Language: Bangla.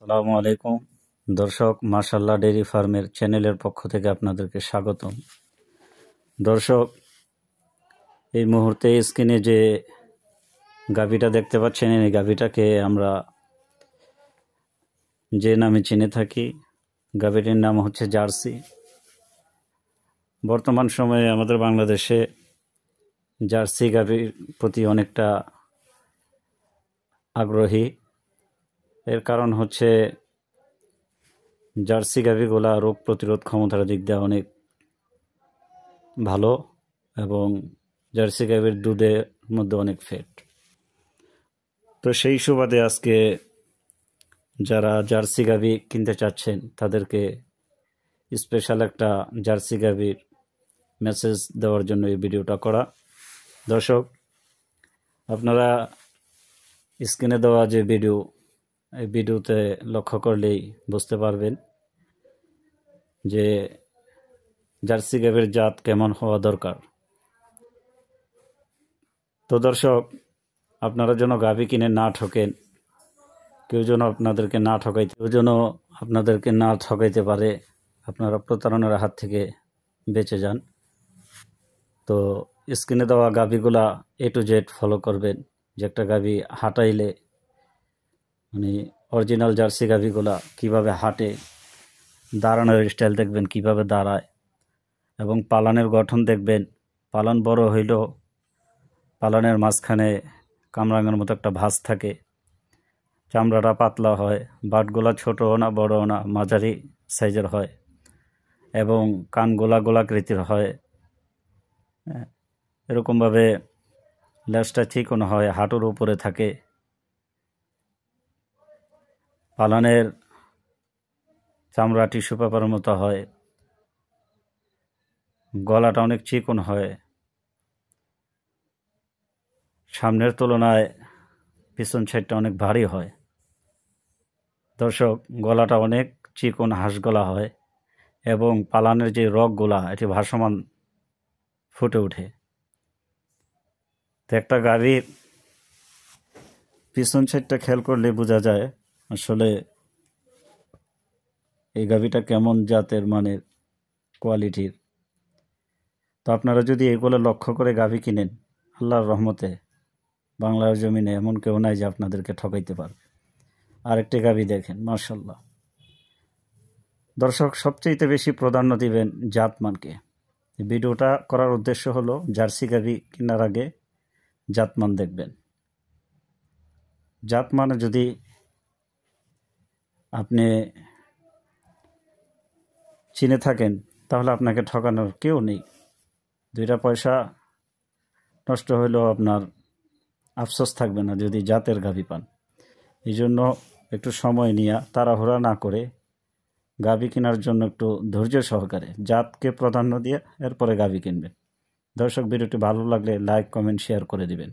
আসসালামু আলাইকুম দর্শক, মাশাআল্লাহ ডেইরি ফার্মের চ্যানেলের পক্ষ থেকে আপনাদেরকে স্বাগতম। দর্শক, এই মুহূর্তে স্ক্রিনে যে গাভীটা দেখতে পাচ্ছেন, এই গাভীটাকে আমরা যে নামে চিনে থাকি, গাভীটির নাম হচ্ছে জার্সি। বর্তমান সময়ে আমাদের বাংলাদেশে জার্সি গাভীর প্রতি অনেকটা আগ্রহী। এর কারণ হচ্ছে জার্সি গাভীগুলা রোগ প্রতিরোধ ক্ষমতার দিক দিয়ে অনেক ভালো এবং জার্সি গাভীর দুধের মধ্যে অনেক ফ্যাট। তো সেই সুবাদে আজকে যারা জার্সি গাভী কিনতে চাচ্ছেন তাদেরকে স্পেশাল একটা জার্সি গাভীর মেসেজ দেওয়ার জন্য এই ভিডিওটা করা। দর্শক, আপনারা স্ক্রিনে দেওয়া যে ভিডিও, এই ভিডিওতে লক্ষ্য করলেই বুঝতে পারবেন যে জার্সি গাভীর জাত কেমন হওয়া দরকার। তো দর্শক, আপনারা যেন গাভী কিনে না ঠকেন, কেউ যেন আপনাদেরকে না ঠকাইতে পারে, আপনারা প্রতারণার হাত থেকে বেঁচে যান। তো স্ক্রিনে দেওয়া গাভীগুলা A to Z ফলো করবেন। যে একটা গাভী হাঁটাইলে মানে অরিজিনাল জার্সি গাভীগুলা কিভাবে হাঁটে, দাঁড়ানোর স্টাইল দেখবেন কিভাবে দাঁড়ায়, এবং পালানের গঠন দেখবেন। পালন বড় হইলেও পালনের মাঝখানে কামরাঙের মতো একটা ভাঁজ থাকে, চামড়াটা পাতলা হয়, বাটগুলা ছোটও না বড়ও না, মাঝারি সাইজের হয়, এবং কানগুলা গোলাকৃতির হয়। এরকমভাবে লেজটা চিকন হয়, হাঁটুর উপরে থাকে। পালনের চামড়া টিস্যু পেপারের মতো হয়, গলাটা অনেক চিকন হয়, সামনের তুলনায় পিছন সাইডটা অনেক ভারী হয়। দর্শক, গলাটা অনেক চিকন হাঁস গলা হয়, এবং পালানের যে রগগুলা এটি ভাসমান ফুটে ওঠে। তো একটা গাভীর পিছন সাইডটা খেয়াল করলে বোঝা যায় আসলে এই গাভীটা কেমন জাতের, মানের, কোয়ালিটির। তো আপনারা যদি এগুলো লক্ষ্য করে গাভী কিনেন, আল্লাহর রহমতে বাংলার জমিনে এমন কেউ নাই যে আপনাদেরকে ঠকাইতে পারবে। আরেকটি গাভী দেখেন, মাশাআল্লাহ। দর্শক, সবচেয়ে বেশি প্রাধান্য দিবেন জাতমানকে। ভিডিওটা করার উদ্দেশ্য হলো জার্সি গাভী কেনার আগে জাতমান দেখবেন। জাতমানে যদি আপনি চিনে থাকেন তাহলে আপনাকে ঠকানোর কেউ নেই। দুইটা পয়সা নষ্ট হইলেও আপনার আফসোস থাকবে না যদি জাতের গাভী পান। এই জন্য একটু সময় নিয়ে, তাড়াহুড়া না করে, গাভী কেনার জন্য একটু ধৈর্য সহকারে জাতকে প্রাধান্য দিয়ে এরপরে গাভী কিনবেন। দর্শক, ভিডিওটি ভালো লাগলে লাইক, কমেন্ট, শেয়ার করে দিবেন।